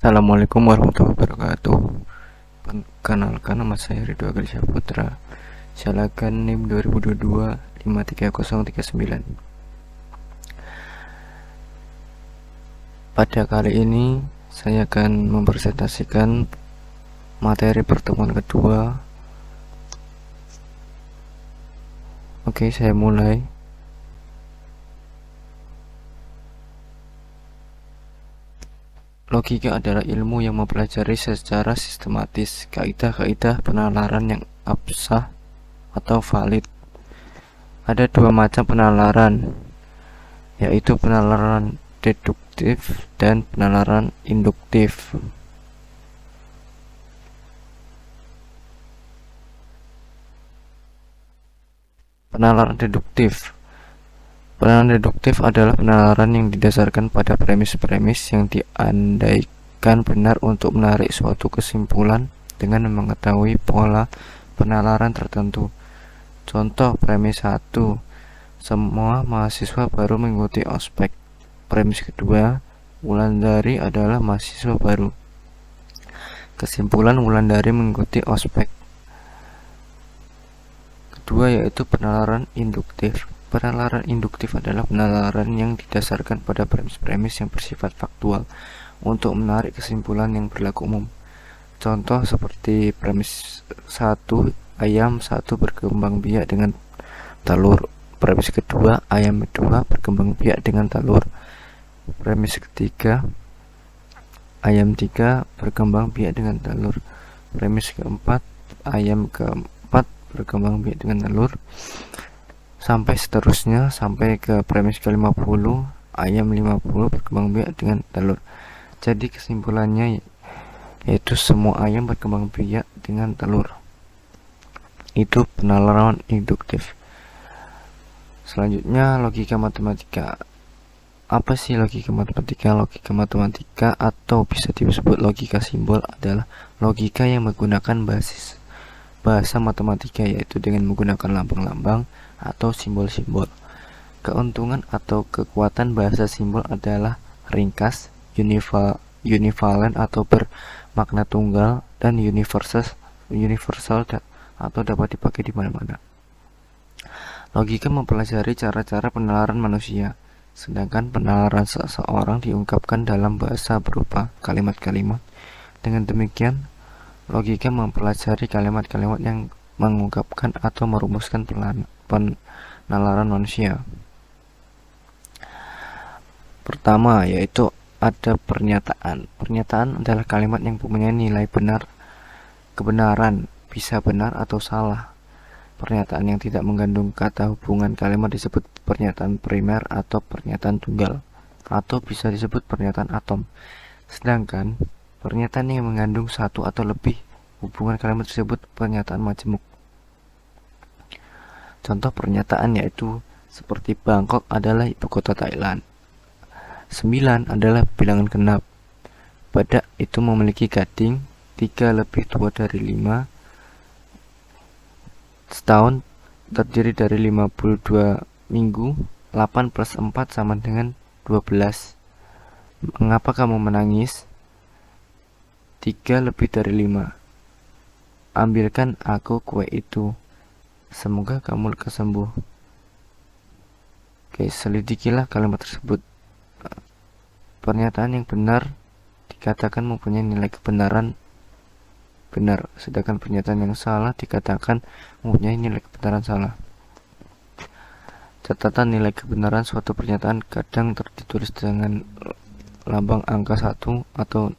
Assalamualaikum warahmatullahi wabarakatuh. Perkenalkan, nama saya Ridho Agali Putra. Silakan NIM 2022 53039. Pada kali ini saya akan mempresentasikan materi pertemuan kedua. Oke, saya mulai. Logika adalah ilmu yang mempelajari secara sistematis kaidah-kaidah penalaran yang absah atau valid. Ada dua macam penalaran, yaitu penalaran deduktif dan penalaran induktif. Penalaran deduktif Penalaran deduktif adalah penalaran yang didasarkan pada premis-premis yang diandaikan benar untuk menarik suatu kesimpulan dengan mengetahui pola penalaran tertentu. Contoh premis 1, semua mahasiswa baru mengikuti ospek. Premis kedua, Wulandari adalah mahasiswa baru. Kesimpulan, Wulandari mengikuti ospek. Kedua yaitu penalaran induktif. Penalaran induktif adalah penalaran yang didasarkan pada premis-premis yang bersifat faktual untuk menarik kesimpulan yang berlaku umum. Contoh seperti premis 1, ayam 1 berkembang biak dengan telur. Premis kedua, ayam 2 berkembang biak dengan telur. Premis ketiga, ayam 3 berkembang biak dengan telur. Premis keempat, ayam keempat berkembang biak dengan telur, sampai seterusnya sampai ke premis ke-50, ayam 50 berkembang biak dengan telur. Jadi kesimpulannya yaitu semua ayam berkembang biak dengan telur. Itu penalaran induktif. Selanjutnya logika matematika. Apa sih logika matematika? Logika matematika atau bisa disebut logika simbol adalah logika yang menggunakan basis bahasa matematika, yaitu dengan menggunakan lambang-lambang atau simbol-simbol. Keuntungan atau kekuatan bahasa simbol adalah ringkas, univalen atau bermakna tunggal, dan universal atau dapat dipakai di mana-mana. Logika mempelajari cara-cara penalaran manusia, sedangkan penalaran seseorang diungkapkan dalam bahasa berupa kalimat-kalimat. Dengan demikian, logika mempelajari kalimat-kalimat yang mengungkapkan atau merumuskan penalaran manusia. Pertama yaitu ada pernyataan. Pernyataan adalah kalimat yang mempunyai nilai kebenaran, bisa benar atau salah. Pernyataan yang tidak mengandung kata hubungan kalimat disebut pernyataan primer atau pernyataan tunggal, atau bisa disebut pernyataan atom. Sedangkan pernyataan yang mengandung satu atau lebih hubungan kalimat disebut pernyataan majemuk. Contoh pernyataan yaitu seperti Bangkok adalah ibu kota Thailand. 9 adalah bilangan genap. Badak itu memiliki gading 3 lebih tua dari 5. Setahun terdiri dari 52 minggu. 8 plus 4 sama dengan 12. Mengapa kamu menangis? 3 lebih dari 5. Ambilkan aku kue itu. Semoga kamu lekas sembuh. Oke, selidikilah kalimat tersebut. Pernyataan yang benar dikatakan mempunyai nilai kebenaran benar, sedangkan pernyataan yang salah dikatakan mempunyai nilai kebenaran salah. Catatan nilai kebenaran suatu pernyataan kadang ditulis dengan lambang angka 1 atau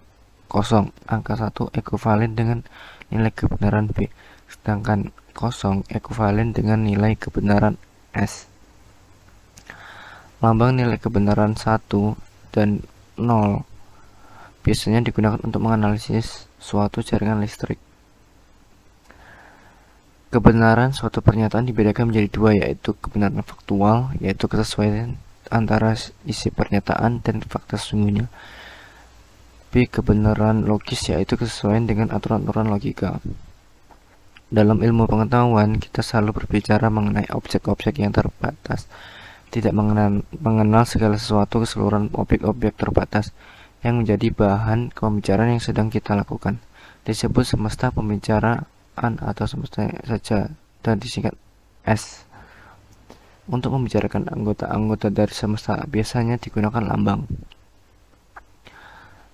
kosong. Angka 1 ekuivalen dengan nilai kebenaran B, sedangkan kosong ekuivalen dengan nilai kebenaran S. Lambang nilai kebenaran 1 dan 0 biasanya digunakan untuk menganalisis suatu jaringan listrik. Kebenaran suatu pernyataan dibedakan menjadi dua, yaitu kebenaran faktual, yaitu kesesuaian antara isi pernyataan dan fakta sesungguhnya. B. Kebenaran logis, yaitu kesesuaian dengan aturan-aturan logika. Dalam ilmu pengetahuan, kita selalu berbicara mengenai objek-objek yang terbatas, tidak mengenal segala sesuatu keseluruhan objek-objek terbatas. yang menjadi bahan pembicaraan yang sedang kita lakukan. Disebut semesta pembicaraan atau semesta saja dan disingkat S. Untuk membicarakan anggota-anggota dari semesta biasanya digunakan lambang.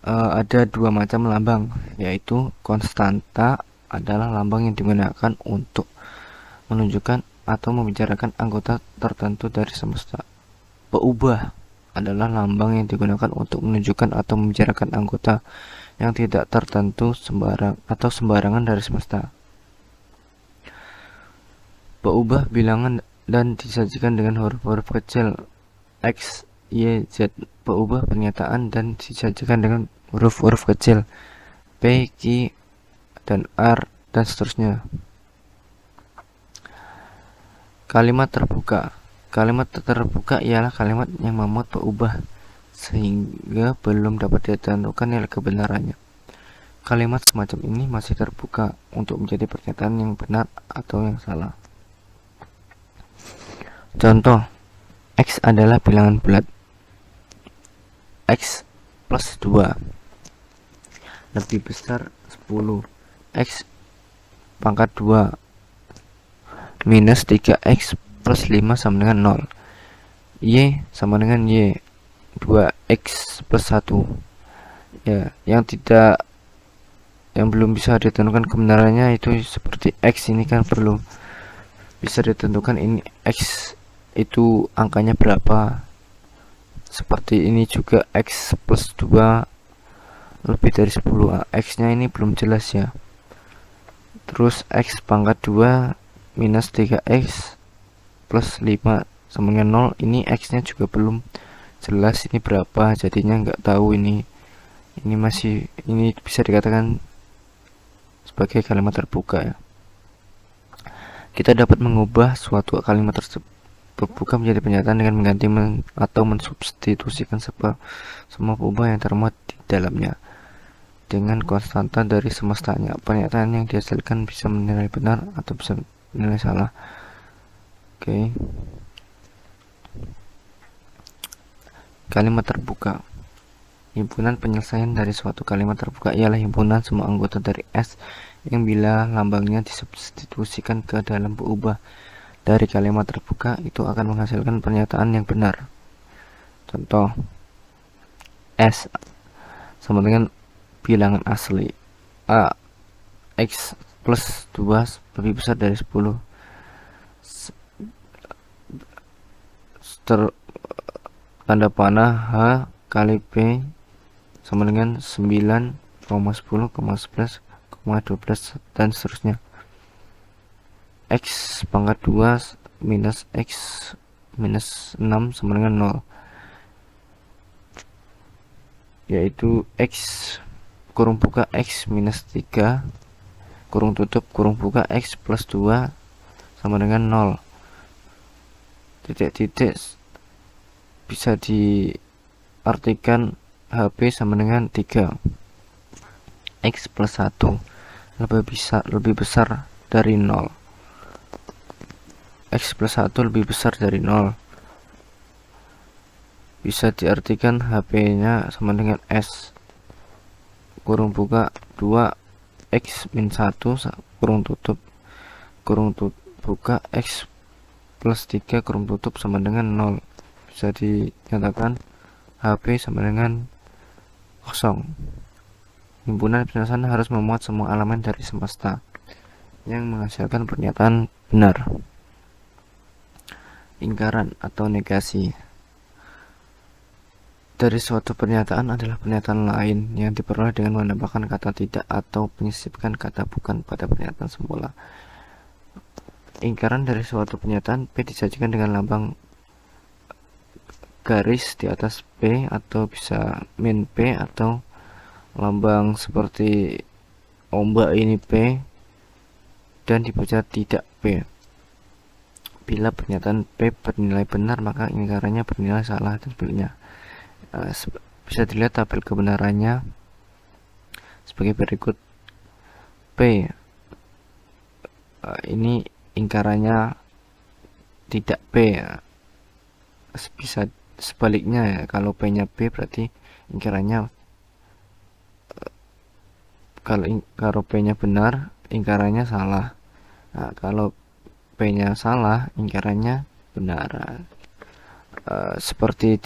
Ada dua macam lambang, yaitu konstanta adalah lambang yang digunakan untuk menunjukkan atau membicarakan anggota tertentu dari semesta. Peubah adalah lambang yang digunakan untuk menunjukkan atau membicarakan anggota yang tidak tertentu sembarangan dari semesta. Peubah bilangan dan disajikan dengan huruf-huruf kecil X, Y, Z. Peubah pernyataan dan disajikan dengan huruf-huruf kecil P, Q, dan R, dan seterusnya. Kalimat terbuka. Kalimat terbuka ialah kalimat yang memuat peubah sehingga belum dapat ditentukan nilai kebenarannya. Kalimat semacam ini masih terbuka untuk menjadi pernyataan yang benar atau yang salah. Contoh, X adalah bilangan bulat. X plus 2 lebih besar 10. X pangkat 2 minus 3X plus 5 sama dengan 0. Y sama dengan Y 2X plus 1. Ya, yang belum bisa ditentukan kebenarannya itu seperti X ini kan belum bisa ditentukan ini X itu angkanya berapa. Seperti ini juga X plus 2 lebih dari 10. X nya ini belum jelas ya. Terus X pangkat 2 minus 3X plus 5 sama dengan 0. Ini X nya juga belum jelas ini berapa, jadinya nggak tahu ini bisa dikatakan sebagai kalimat terbuka ya. Kita dapat mengubah suatu kalimat terbuka menjadi pernyataan dengan mengganti atau mensubstitusikan semua peubah yang termuat di dalamnya dengan konstanta dari semestanya. Pernyataan yang dihasilkan bisa menilai benar atau bisa menilai salah. Oke. Kalimat terbuka. Himpunan penyelesaian dari suatu kalimat terbuka ialah himpunan semua anggota dari S yang bila lambangnya disubstitusikan ke dalam peubah dari kalimat terbuka itu akan menghasilkan pernyataan yang benar. Contoh, S sama dengan bilangan asli A. X plus 2 lebih besar dari 10. Tanda panah H kali P sama dengan 9, 10, 11, 12 dan seterusnya. X pangkat 2 minus X minus 6 sama dengan 0, yaitu X kurung buka X minus 3 kurung tutup kurung buka X plus 2 sama dengan 0. Titik-titik bisa diartikan HP sama dengan 3. X plus 1 lebih besar dari 0. X plus 1 lebih besar dari 0 bisa diartikan HP-nya sama dengan S kurung buka 2 X min 1 kurung tutup buka X plus 3 kurung tutup sama dengan 0. Bisa dinyatakan HP sama dengan 0. Himpunan penyelesaian harus memuat semua elemen dari semesta yang menghasilkan pernyataan benar. Ingkaran atau negasi dari suatu pernyataan adalah pernyataan lain yang diperoleh dengan menambahkan kata tidak atau menyisipkan kata bukan pada pernyataan semula. Ingkaran dari suatu pernyataan P disajikan dengan lambang garis di atas P atau bisa min P atau lambang seperti ombak ini P dan dibaca tidak P. Bila pernyataan P bernilai benar maka ingkarannya bernilai salah dan sebaliknya. Bisa dilihat tabel kebenarannya sebagai berikut. P ini ingkarannya tidak P ya. Bisa sebaliknya ya, kalau P nya B berarti ingkarannya kalau P-nya benar, ingkarannya salah. Nah, kalau P-nya salah, ingkarannya benar. Seperti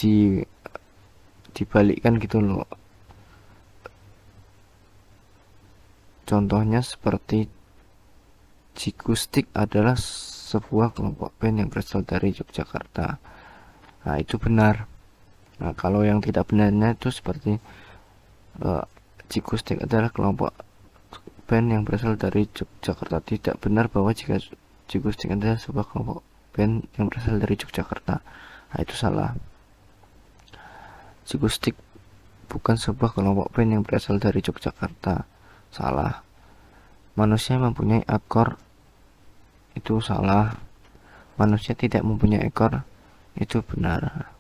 dibalikkan gitu loh. Contohnya seperti Jikustik adalah sebuah kelompok band yang berasal dari Yogyakarta. Nah, itu benar. Nah, kalau yang tidak benarnya itu seperti Jikustik adalah kelompok band yang berasal dari Yogyakarta. Tidak benar bahwa jika Jikustik adalah sebuah kelompok band yang berasal dari Yogyakarta. Nah, itu salah. Jikustik bukan sebuah kelompok band yang berasal dari Yogyakarta. Salah. Manusia mempunyai ekor. Itu salah. Manusia tidak mempunyai ekor. Itu benar.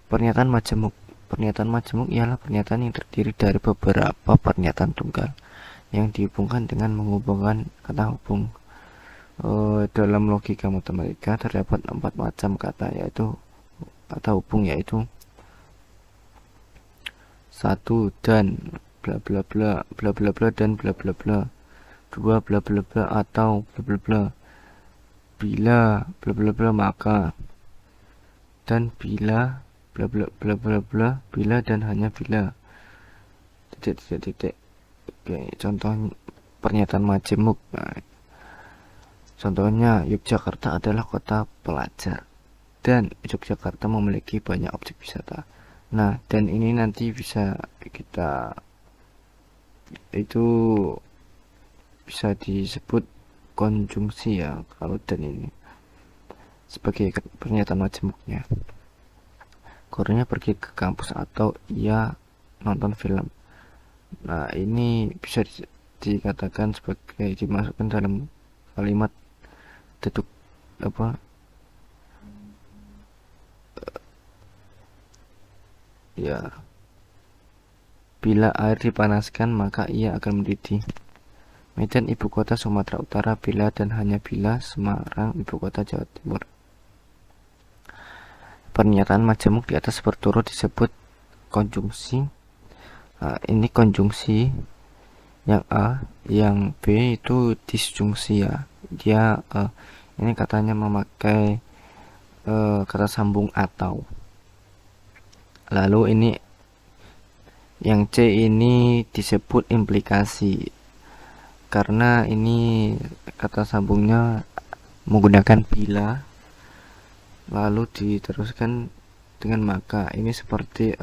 Pernyataan majemuk. Pernyataan majemuk ialah pernyataan yang terdiri dari beberapa pernyataan tunggal yang dihubungkan dengan menghubungkan kata hubung. Dalam logika matematika terdapat 4 macam kata hubung, yaitu 1 dan bla bla bla, bla bla bla dan bla bla bla. 2 bla bla bla atau bla bla bla. Bila bla bla bla maka. Dan bila bla bla bla bla bla, bila dan hanya bila. Titik. Oke, contoh pernyataan majemuk. Nah, contohnya Yogyakarta adalah kota pelajar dan Yogyakarta memiliki banyak objek wisata. Nah, dan ini nanti bisa disebut konjungsi ya, kalau dan ini sebagai pernyataan majemuknya. Gurunya pergi ke kampus atau ia nonton film. Nah, ini bisa dikatakan sebagai dimasukkan dalam kalimat deduk ya, bila air dipanaskan maka ia akan mendidih. Medan ibu kota Sumatera Utara, bila dan hanya bila. Semarang ibu kota Jawa Timur. Pernyataan majemuk di atas berturut disebut konjungsi. Ini konjungsi. Yang A, yang B itu disjungsi ya. Dia ini katanya memakai kata sambung atau. Lalu ini yang C ini disebut implikasi, karena ini kata sambungnya menggunakan bila lalu diteruskan dengan maka. Ini seperti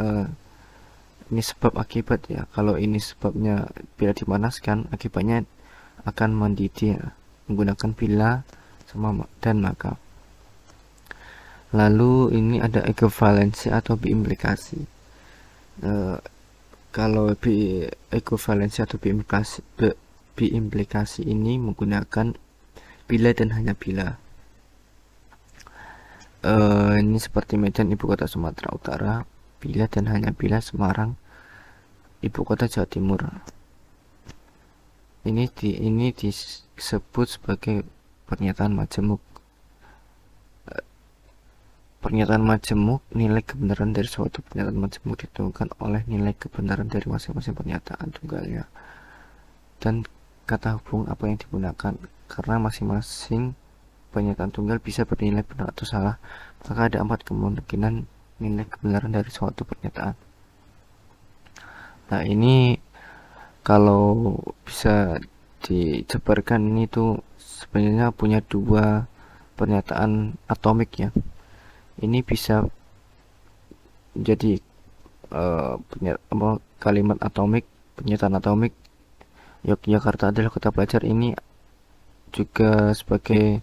ini sebab akibat ya. Kalau ini sebabnya bila dipanaskan, akibatnya akan mendidih ya, menggunakan bila sama dan maka. Lalu ini ada ekuivalensi atau biimplikasi. Kalau ekuivalensi atau biimplikasi ini menggunakan bila dan hanya bila. Ini seperti Medan ibu kota Sumatera Utara, bila dan hanya bila. Semarang ibu kota Jawa Timur. Ini disebut sebagai pernyataan majemuk. Pernyataan majemuk, nilai kebenaran dari suatu pernyataan majemuk ditentukan oleh nilai kebenaran dari masing-masing pernyataan tunggalnya dan kata hubung apa yang digunakan. Karena masing-masing pernyataan tunggal bisa bernilai benar atau salah, maka ada 4 kemungkinan nilai kebenaran dari suatu pernyataan. Nah, ini kalau bisa dijabarkan, ini tuh sebenarnya punya 2 pernyataan atomik ya. Ini bisa menjadi kalimat atomik, pernyataan atomik. Yogyakarta adalah kota pelajar, ini juga sebagai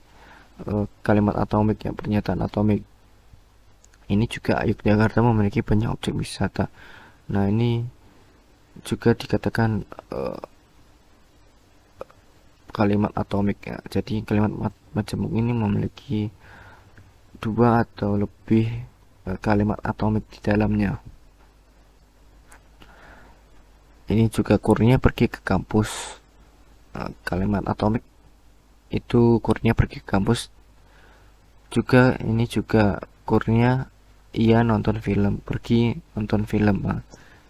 kalimat atomik ya, pernyataan atomik. Ini juga Yogyakarta memiliki banyak objek wisata. Nah, ini juga dikatakan kalimat atomik ya. Jadi kalimat majemuk ini memiliki 2 atau lebih kalimat atomik di dalamnya. Ini juga Kurnia pergi ke kampus. Kalimat atomik itu Kurnia pergi ke kampus. Juga ini juga Kurnia ia nonton film, pergi nonton film.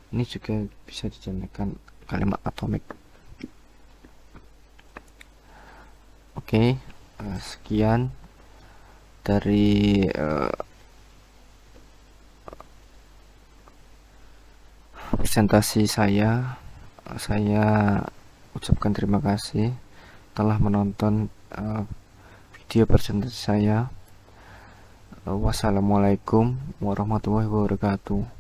Ini juga bisa dijadikan kalimat atomik. Oke, sekian dari presentasi saya. Saya ucapkan terima kasih telah menonton video presentasi saya. Wassalamualaikum warahmatullahi wabarakatuh.